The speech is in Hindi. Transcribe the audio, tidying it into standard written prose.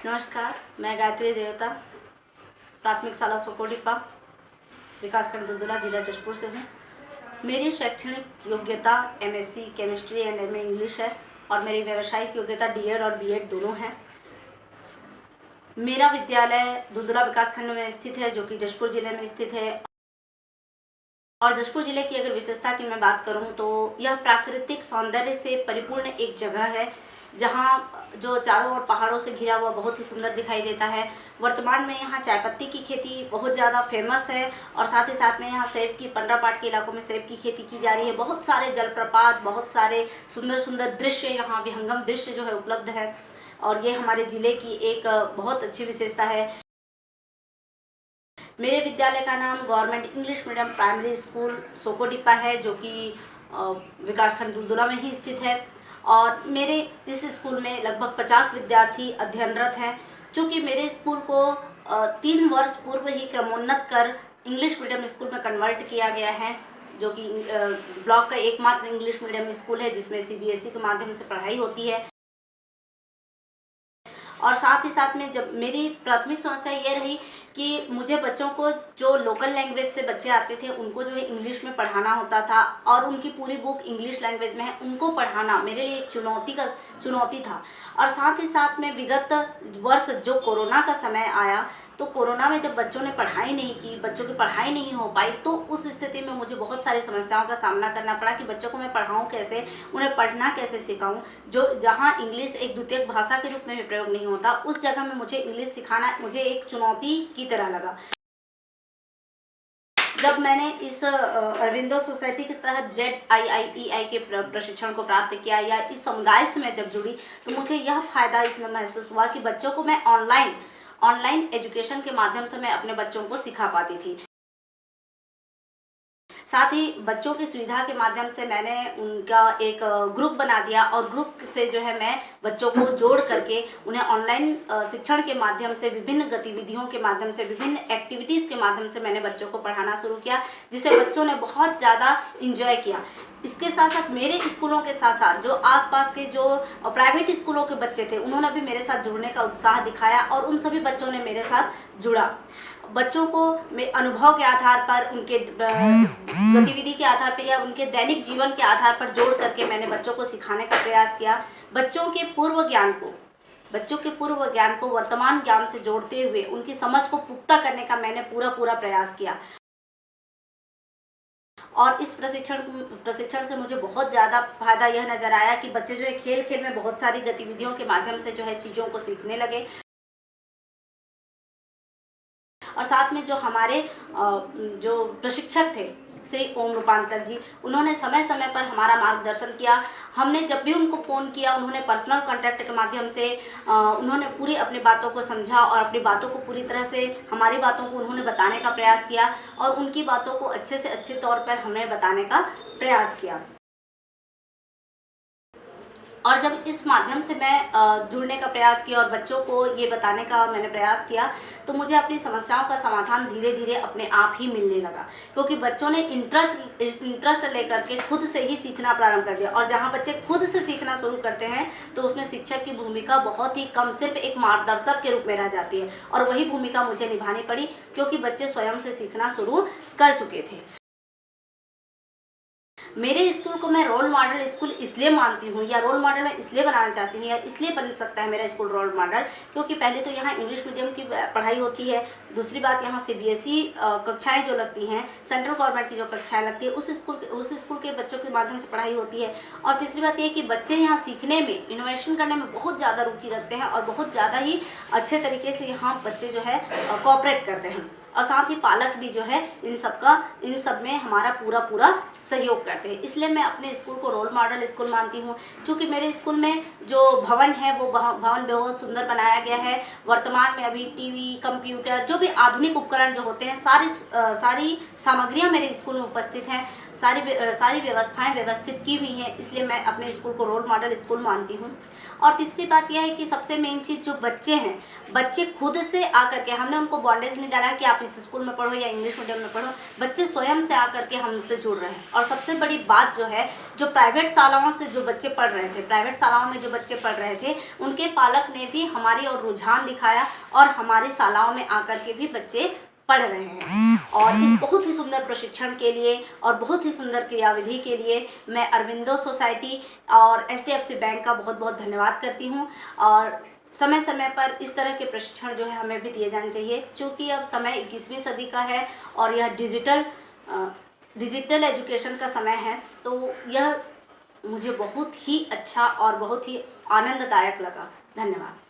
नमस्कार, मैं गायत्री देवता प्राथमिक शाला सोकोडिप्पा विकासखंड दुलदुला जिला जशपुर से हूँ। मेरी शैक्षणिक योग्यता MSc chemistry and MA English है और मेरी व्यावसायिक योग्यता डीएड और बीएड दोनों है। मेरा विद्यालय दुलदुला विकासखंड में स्थित है, जो कि जशपुर जिले में स्थित है। और जशपुर जिले की अगर विशेषता की मैं बात करूं तो यह प्राकृतिक सौंदर्य से परिपूर्ण एक जगह है, जहां जो चारों ओर पहाड़ों से घिरा हुआ बहुत ही सुंदर दिखाई देता है। वर्तमान में यहां चाय पत्ती की खेती बहुत ज़्यादा फेमस है और साथ ही साथ में यहां सेब की पंडरापाट के इलाकों में सेब की खेती की जा रही है। बहुत सारे जलप्रपात, बहुत सारे सुंदर सुंदर दृश्य, यहाँ विहंगम दृश्य जो है उपलब्ध है और ये हमारे ज़िले की एक बहुत अच्छी विशेषता है। मेरे विद्यालय का नाम government English medium primary school Sokodippa है, जो कि विकासखंड दुलदुला में ही स्थित है। और मेरे इस स्कूल में लगभग 50 विद्यार्थी अध्ययनरत हैं, क्योंकि मेरे स्कूल को 3 वर्ष पूर्व ही क्रमोन्नत कर इंग्लिश मीडियम स्कूल में कन्वर्ट किया गया है, जो कि ब्लॉक का एकमात्र इंग्लिश मीडियम स्कूल है जिसमें सीबीएसई के माध्यम से पढ़ाई होती है। और साथ ही साथ में जब मेरी प्राथमिक समस्या ये रही कि मुझे बच्चों को, जो लोकल लैंग्वेज से बच्चे आते थे, उनको जो है इंग्लिश में पढ़ाना होता था और उनकी पूरी बुक इंग्लिश लैंग्वेज में है, उनको पढ़ाना मेरे लिए एक चुनौती था। और साथ ही साथ में विगत वर्ष जो कोरोना का समय आया, तो कोरोना में जब बच्चों ने पढ़ाई नहीं की, बच्चों की पढ़ाई नहीं हो पाई, तो उस स्थिति में मुझे बहुत सारी समस्याओं का सामना करना पड़ा कि बच्चों को मैं पढ़ाऊं कैसे, उन्हें पढ़ना कैसे सिखाऊं। जो जहां इंग्लिश एक द्वितीयक भाषा के रूप में भी प्रयोग नहीं होता, उस जगह में मुझे इंग्लिश सिखाना मुझे एक चुनौती की तरह लगा। जब मैंने इस अरविंदो सोसाइटी के तहत ZIIEI के प्रशिक्षण को प्राप्त किया या इस समुदाय से मैं जब जुड़ी, तो मुझे यह फायदा इसमें महसूस हुआ कि बच्चों को मैं ऑनलाइन एजुकेशन के माध्यम से मैं अपने बच्चों को सिखा पाती थी। साथ ही बच्चों की सुविधा के माध्यम से मैंने उनका एक ग्रुप बना दिया और ग्रुप से जो है मैं बच्चों को जोड़ करके उन्हें ऑनलाइन शिक्षण के माध्यम से, विभिन्न गतिविधियों के माध्यम से, विभिन्न एक्टिविटीज़ के माध्यम से मैंने बच्चों को पढ़ाना शुरू किया, जिसे बच्चों ने बहुत ज़्यादा इंजॉय किया। इसके साथ साथ मेरे स्कूलों के साथ साथ जो आसपास के जो प्राइवेट स्कूलों के बच्चे थे, उन्होंने भी मेरे साथ जुड़ने का उत्साह दिखाया और उन सभी बच्चों ने मेरे साथ जुड़ा। बच्चों को मैं अनुभव के आधार पर, उनके गतिविधि के आधार पर या उनके दैनिक जीवन के आधार पर जोड़ करके मैंने बच्चों को सिखाने का प्रयास किया। बच्चों के पूर्व ज्ञान को वर्तमान ज्ञान से जोड़ते हुए उनकी समझ को पुख्ता करने का मैंने पूरा प्रयास किया। और इस प्रशिक्षण से मुझे बहुत ज़्यादा फायदा यह नज़र आया कि बच्चे जो है खेल में बहुत सारी गतिविधियों के माध्यम से जो है चीज़ों को सीखने लगे। और साथ में जो हमारे जो प्रशिक्षक थे श्री ओम रूपांतर जी, उन्होंने समय समय पर हमारा मार्गदर्शन किया। हमने जब भी उनको फ़ोन किया, उन्होंने पर्सनल कांटेक्ट के माध्यम से उन्होंने पूरी अपनी बातों को समझा और अपनी बातों को पूरी तरह से, हमारी बातों को उन्होंने बताने का प्रयास किया और उनकी बातों को अच्छे से अच्छे तौर पर हमें बताने का प्रयास किया। और जब इस माध्यम से मैं जुड़ने का प्रयास किया और बच्चों को ये बताने का मैंने प्रयास किया, तो मुझे अपनी समस्याओं का समाधान धीरे धीरे अपने आप ही मिलने लगा, क्योंकि बच्चों ने इंटरेस्ट लेकर के खुद से ही सीखना प्रारंभ कर दिया। और जहाँ बच्चे खुद से सीखना शुरू करते हैं, तो उसमें शिक्षक की भूमिका बहुत ही कम, सिर्फ एक मार्गदर्शक के रूप में रह जाती है। और वही भूमिका मुझे निभानी पड़ी, क्योंकि बच्चे स्वयं से सीखना शुरू कर चुके थे। मेरे स्कूल को मैं रोल मॉडल स्कूल इसलिए मानती हूँ, या रोल मॉडल मैं इसलिए बनाना चाहती हूँ, या इसलिए बन सकता है मेरा स्कूल रोल मॉडल, क्योंकि पहले तो यहाँ इंग्लिश मीडियम की पढ़ाई होती है। दूसरी बात, यहाँ CBSE कक्षाएं जो लगती हैं, सेंट्रल गवर्नमेंट की जो कक्षाएं लगती है, उस स्कूल के बच्चों के माध्यम से पढ़ाई होती है। और तीसरी बात ये कि बच्चे यहाँ सीखने में, इनोवेशन करने में बहुत ज़्यादा रुचि रखते हैं और बहुत ज़्यादा ही अच्छे तरीके से यहाँ बच्चे जो है कोऑपरेट करते हैं। और साथ ही पालक भी जो है इन सब में हमारा पूरा सहयोग करते हैं। इसलिए मैं अपने स्कूल को रोल मॉडल स्कूल मानती हूँ। क्योंकि मेरे स्कूल में जो भवन है, वो भवन बहुत सुंदर बनाया गया है। वर्तमान में अभी टीवी, कंप्यूटर, जो भी आधुनिक उपकरण जो होते हैं, सारी सामग्रियाँ मेरे स्कूल में उपस्थित हैं। सारी व्यवस्थाएं व्यवस्थित की हुई हैं, इसलिए मैं अपने स्कूल को रोल मॉडल स्कूल मानती हूँ। और तीसरी बात यह है कि सबसे मेन चीज़, जो बच्चे हैं, बच्चे खुद से आकर के, हमने उनको बॉन्डेज नहीं डाला है कि आप इस स्कूल में पढ़ो या इंग्लिश मीडियम में पढ़ो, बच्चे स्वयं से आकर के हमसे जुड़ रहे हैं। और सबसे बड़ी बात जो है, जो प्राइवेट शालाओं से जो बच्चे पढ़ रहे थे, प्राइवेट शालाओं में जो बच्चे पढ़ रहे थे, उनके पालक ने भी हमारी ओर रुझान दिखाया और हमारी शालाओं में आकर के भी बच्चे पढ़ रहे हैं। और इस बहुत ही सुंदर प्रशिक्षण के लिए और बहुत ही सुंदर क्रियाविधि के लिए मैं अरविंदो सोसाइटी और HDFC बैंक का बहुत बहुत धन्यवाद करती हूँ। और समय समय पर इस तरह के प्रशिक्षण जो है हमें भी दिए जाने चाहिए, क्योंकि अब समय 21वीं सदी का है और यह डिजिटल एजुकेशन का समय है। तो यह मुझे बहुत ही अच्छा और बहुत ही आनंददायक लगा। धन्यवाद।